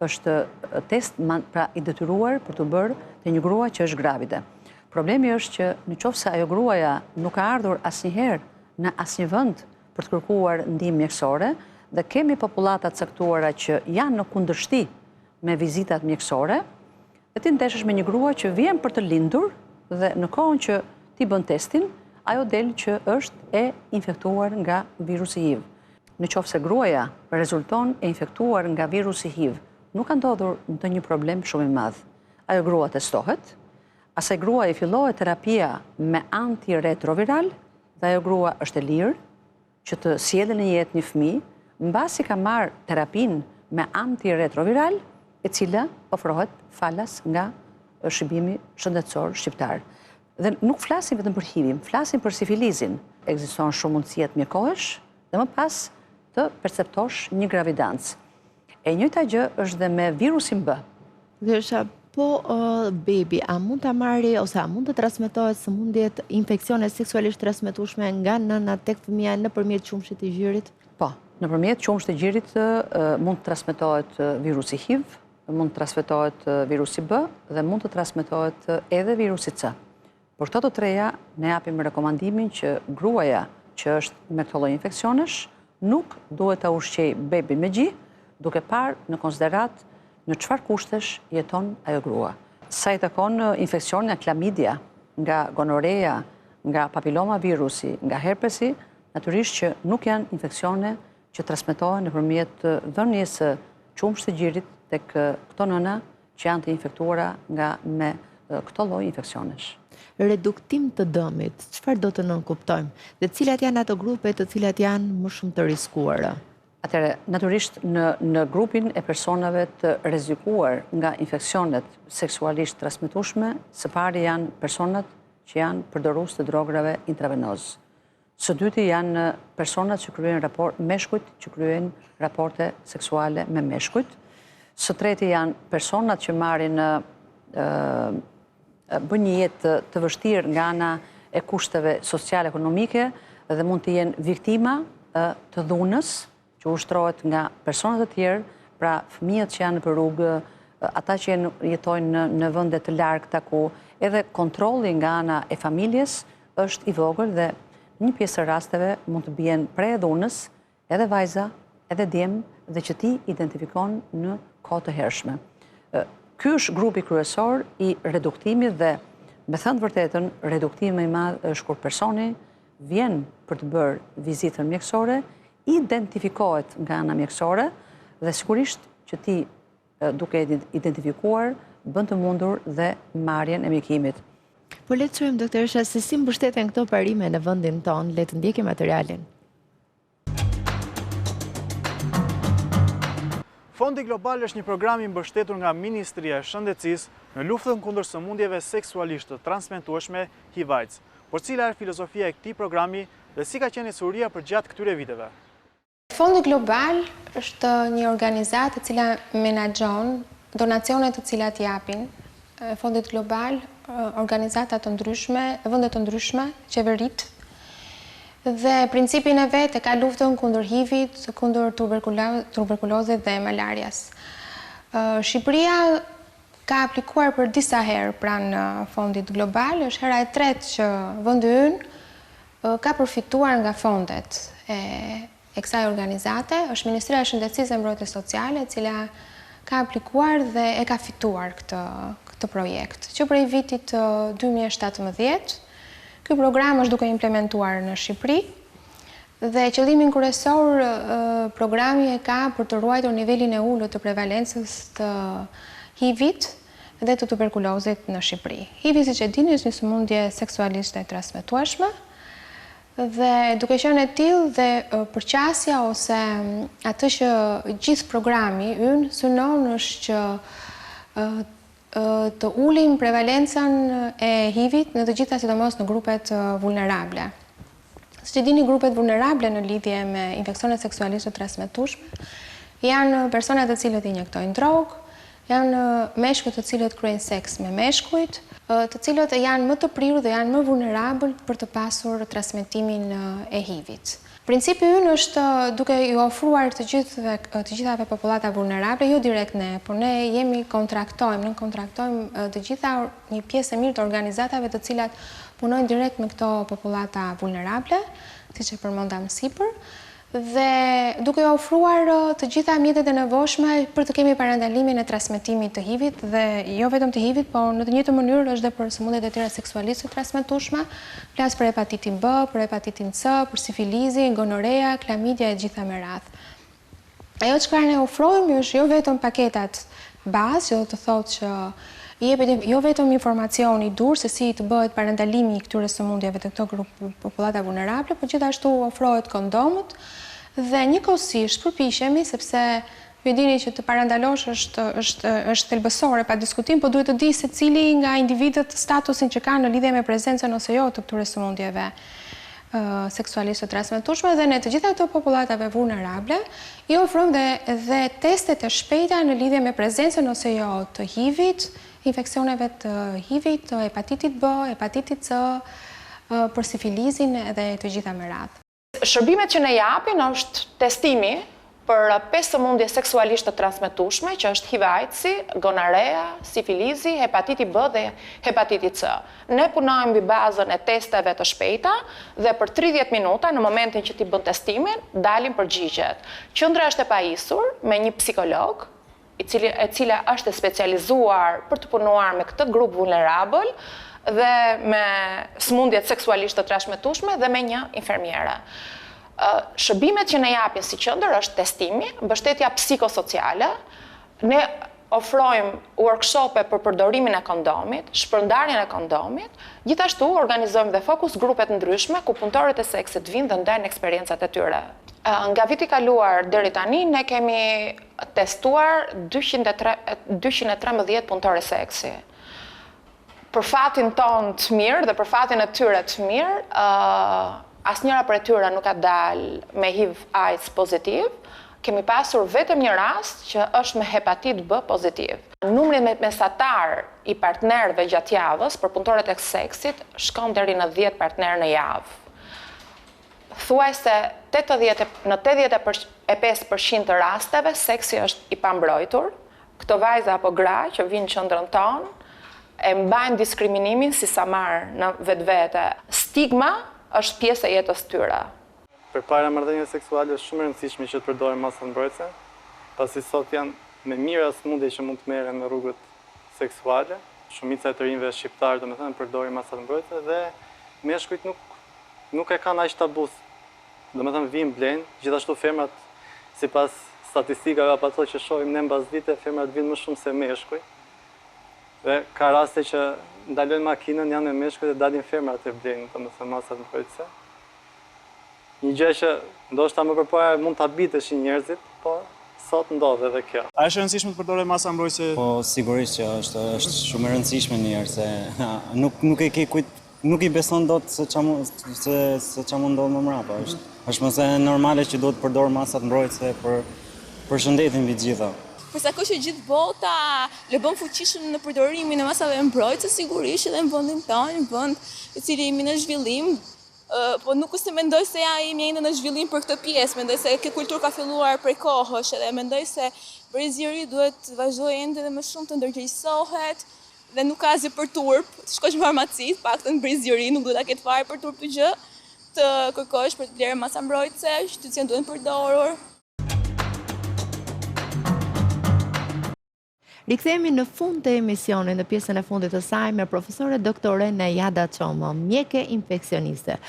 është test pra i detyruar për të bërë te një grua që është gravide. Problemi është që nëse ajo gruaja nuk ka ardhur asnjëherë në asnjë vend për të kërkuar ndihmë mjekësore dhe kemi popullata të caktuara që janë në kundërshti me vizitat mjekësore, dhe ti ndeshesh me një grua që vjen për të lindur dhe në kohën që ti bën testin, ajo del që është e infektuar nga virusi HIV. Nëse gruaja rezulton e infektuar nga virusi HIV, nuk ka ndodhur ndonjë problem shumë i madh. Ajo grua testohet, asaj grua i fillohet terapia me antiretroviral dhe ajo grua është e lirë që të sjellë në jetë një fëmijë, mbasi ka marrë terapin me antiretroviral, e cila ofrohet falas nga Shërbimi shëndetësor shqiptar. Dhe nuk flasim vetëm për HIV-in, flasim për sifilizin. Ekziston shumë mundësia të mjekohesh dhe më pas të perceptosh një gravidancë. E njëjta gjë është dhe me virusin B. Po bebi, a mund ta marrë ose a mund të transmetohet sëmundjet infeksione seksualisht transmetueshme nga nëna tek fëmia nëpërmjet qumshit të gjirit? Po, nëpërmjet qumshit të gjirit mund të transmetohet virusi HIV, mund të transmetohet virusi B dhe mund të transmetohet edhe virusi C. Por këto të treja ne japim rekomandimin që gruaja që është me këto lloj infeksionesh nuk duhet ta ushqej bebin me gjih, duke parë në konsiderat në çfarë kushtesh jeton ajo grua. Sa i takon infeksionin nga klamidia, nga gonorea, nga papiloma virusi, nga herpesi, natyrisht që nuk janë infeksione që transmetohen nëpërmjet dhënies së qumshit të gjirit tek këto nëna që janë të infektuara me këto lloj infeksionesh. Reduktim të dëmit, çfarë do të nënkuptojmë? Dhe cilat janë ato grupe të cilat janë më shumë të riskuara? Atëre, natyrisht në grupin e personave të rrezikuar nga infeksionet seksualisht transmetueshme, së pari janë personat që janë përdorues të drograve intravenoz. Së dyti janë personat që kryejnë meshkujt që kryejnë raporte seksuale me meshkujt. Së treti janë personat që marrin bën një jetë të vështirë nga ana e kushteve sociale ekonomike dhe mund të jenë viktima të dhunës që ushtrohet nga personat të tjerë, pra fëmijët që janë për rrugë, ata që jetojnë në vende të largëta ku edhe kontrolli nga ana e familjes është i vogël dhe në një pjesë të rasteve mund të bien prej dhunës edhe vajza, edhe djem dhe që ti identifikon në kohë të hershme. Ky është grupi kryesor i reduktimit dhe me thënë vërtetën, reduktimi më i madh është kur personi vjen për të bërë vizitën mjekësore, identifikohet nga ana mjekësore dhe sigurisht që ti duke identifikuar bën të mundur dhe marrjen e mjekimit. Po le të shohim doktoresha se si mbështeten këto parime në vendin tonë, le të ndjekim materialin. Fondi Global është një program i mbështetur nga Ministria e Shëndetësisë në luftën kundër sëmundjeve seksualisht të transmetueshme HIV/AIDS. Por cila është filozofia e këtij programi dhe si ka qenë historia përgjatë këtyre viteve? Fondi Global është një organizatë e cila menaxhon donacionet të cilat japin Fondit Global, organizata të ndryshme, vende të ndryshme, qeverit. Dhe principin e vetë ka luftën kundër HIV-it, kundër tuberkulozit dhe malarias. Shqipëria ka aplikuar për disa herë pranë Fondit Global, është hera e tretë që vendi ynë ka përfituar nga fondet e kësaj organizate, është Ministria e Shëndetësisë dhe Mbrojtjes Sociale, e cila ka aplikuar dhe e ka fituar këtë projekt. Që prej vitit 2017, ky program është duke implementuar në Shqipëri dhe qëllimin kryesor programi e ka për të ruajtur nivelin e ulët të prevalencës të HIV-it dhe të tuberkulozit në Shqipëri. HIV, siç e dini, është një sëmundje seksualisht e transmetueshme dhe duke qenë e tillë dhe përqasja ose atë që gjithë programi ynë synon është që të ulim prevalencën e HIV-it në të gjitha sidomos në grupet vulnerable. Siç e dini, grupet vulnerable në lidhje me infeksionet seksualisht të transmetueshme janë personat të cilët injektojnë drogë, janë meshkujt të cilët kryejnë seks me meshkujt, të cilët janë më të prirur dhe janë më vulnerable për të pasur transmetimin e HIV-it. Principi ynë është duke ju ofruar të gjithave popullata vulnerable, jo direkt ne, por ne kontraktojmë të gjitha një pjesë e mirë të organizatave të cilat punojnë direkt me këto popullata vulnerable, siç e përmendam sipër, dhe duke ju ofruar të gjitha mjetet e nevojshme për të kemi parandalimin e transmetimit të HIV-it dhe jo vetëm të HIV-it, por në të njëjtën mënyrë është dhe për sëmundjet e tjera seksualisht të transmetueshme, flas për hepatitin B, për hepatitin C, për sifilizin, gonorea, klamidia e gjitha me radhë. Ajo çfarë ne ofrojmë është jo vetëm paketat bazë, që do të thotë që i jepet jo vetëm informacion i dur se si të bëhet parandalimi i këtyre sëmundjeve të këto grupe popullata vulnerable, por gjithashtu ofrohet kondomët dhe njëkohësisht përpiqemi sepse ju dini që të parandalosh është thelbësore pa diskutim, por duhet të di se cili nga individët statusin që kanë në lidhje me prezencën ose jo të këtyre sëmundjeve seksualisht të transmetueshme dhe në të gjitha këto popullatave vulnerable i ofrojmë dhe testet e shpejta në lidhje me prezencën ose jo të HIV-it, infeksioneve të HIV-it, të hepatitit B, hepatitit C, për sifilizin dhe të gjitha me radhë. Shërbimet që ne japin është testimi për 5 sëmundje seksualisht të transmetueshme, që është HIV-AIDS-i, gonarea, sifilizi, hepatiti B dhe hepatiti C. Ne punojmë mbi bazën e testeve të shpejta dhe për 30 minuta, në momentin që ti bën testimin, dalin përgjigjet. Qendra është e pajisur me një psikolog, e cila është e specializuar për të punuar me këtë grup vulnerabël dhe me sëmundjet seksualisht të transmetueshme dhe me një infermiere. Shërbimet që ne japin si qendër është testimi, mbështetja psikosociale, ne ofrojmë workshope për përdorimin e kondomit, shpërndarjen e kondomit, gjithashtu organizojmë dhe fokus grupe të ndryshme ku punëtorët e seksit vinë dhe ndajnë eksperiencat e tyre. Nga viti kaluar deri tani ne kemi testuar 213 punëtorë seksi. Për fatin ton të mirë dhe për fatin e tyre të mirë, asnjëra prej tyre nuk ka dalë me HIV/AIDS pozitiv. Kemi pasur vetëm një rast që është me hepatit B pozitiv. Numri mesatar i partnerëve gjatë javës për punëtorët e seksit shkon deri në 10 partnerë në javë. Thuajse në 85% të rasteve seksi është i pambrojtur. Këto vajza apo gra që vinë në qendrën tonë e mbajnë diskriminimin si samar në vetvete. Stigma është pjesë e jetës tyre. Përpara marrëdhënieve seksuale është shumë e rëndësishme që të përdoren masat mbrojtëse, pasi sot janë me mira sëmundje që mund të merren në rrugët seksuale. Shumica e të rinjve shqiptarë domethënë përdorin masat mbrojtëse dhe meshkujt nuk e kanë aq tabu. Domethënë vinë blejnë, gjithashtu femrat sipas statistikave apo ato që shohim ne mbas dite, femrat vinë më shumë se meshkuj. Dhe ka raste që ndalojnë makinën, janë me meshkuj dhe dalin femrat e blejnë, domethënë masat mbrojtëse. Një gjë që ndoshta më përpara mund ta biteshin njerëzit, po sot ndodh edhe kjo. A është e rëndësishme të përdoret masa mbrojtëse? Po sigurisht që është shumë e rëndësishme njëherë se nuk e ke kujt, nuk i beson dot se ç'a mund ndodh më mbrapa. Është mëse normale që duhet të përdor masat mbrojtëse për shëndetin mbi të gjitha. Përsa ko që gjithë bota le bën fuqishëm në përdorimin e masave mbrojtëse, sigurisht edhe në vendin tonë, në vend i cili jemi në zhvillim, po nuk se mendoj se jemi ende në zhvillim për këtë pjesë, mendoj se kjo kulturë ka filluar prej kohësh edhe mendoj se brezëri duhet të vazhdojë ende dhe më shumë të ndërgjegjësohet dhe nuk ka asgjë për turp, të shkosh në farmaci, paktën brezëri nuk duhet ta ketë fare për turp të gjë, të kërkosh për të blerë masa mbrojtëse, institucion duhet përdorur. Rikthehemi në fund të emisionit, në pjesën e fundit të saj me profesore doktore Najada Çomo, mjeke infeksioniste.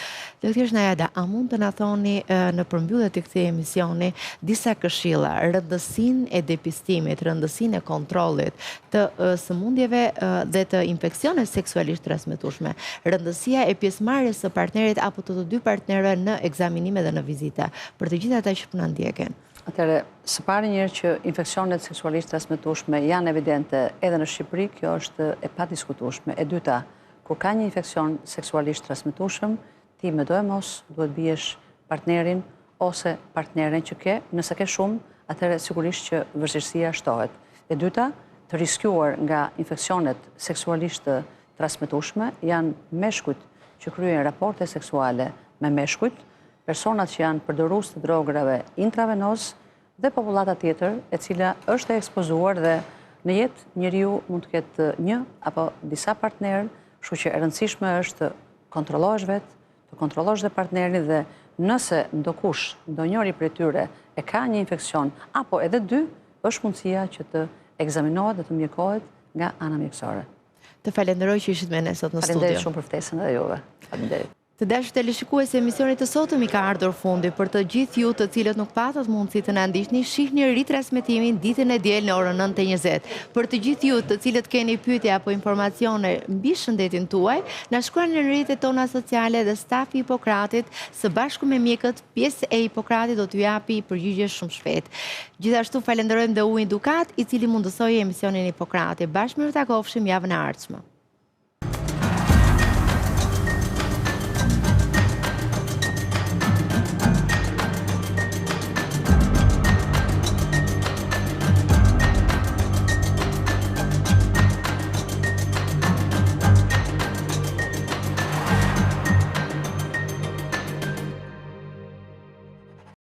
Doktor Najada, a mund të na thoni në përmbyllje të këtij emisioni disa këshilla, rëndësinë e depistimit, rëndësinë e kontrollit të sëmundjeve dhe të infeksionet seksualisht transmetueshme, rëndësia e pjesëmarrjes së partnerit apo të dy partnerëve në ekzaminime dhe në vizita, për të gjithë ata që po na ndjekin? Atëre, së pari njërë që infeksionet seksualisht transmetueshme janë evidente edhe në Shqipëri, kjo është e padiskutueshme. E dyta, kur ka një infeksion seksualisht transmetueshëm, ti me do e mos duhet biesh partnerin ose partnerin që ke, nëse ke shumë, atëre sigurisht që vështirësia shtohet. E dyta, të riskjuar nga infeksionet seksualisht transmetueshme janë meshkujt që kryen raporte seksuale me meshkujt, personat që janë përdorues të drograve intravenoz dhe popullata tjetër e cila është e ekspozuar dhe në jetë njeriu mund të ketë një apo disa partnerë, kështu që e rëndësishme është të kontrollohesh vetë, të kontrollosh dhe partnerin dhe nëse ndokush, ndonjëri prej tyre e ka një infeksion apo edhe dy, është mundësia që të ekzaminohet dhe të mjekohet nga ana mjekësore. Të falenderoj që ishit me ne sot në studio. Falenderoj shumë për ftesën edhe juve. Faleminderit. Të dashur teleshikues, emisionit të sotëm i ka ardhur fundi. Për të gjithë ju të cilët nuk patët mundësi të na ndiqni, shihni ritransmetimin ditën e diel në orën 9:20. Për të gjithë ju të cilët keni pyetje apo informacione mbi shëndetin tuaj, na shkruani në rrjetet tona sociale dhe stafi i Hipokratit së bashku me mjekët, pjesë e Hipokratit do t'ju japi përgjigje shumë shpejt. Gjithashtu falenderojmë dhe Uin Dukat, i cili mundësoi emisionin Hipokrati. Bashkë mirë takofshim javën e ardhshme.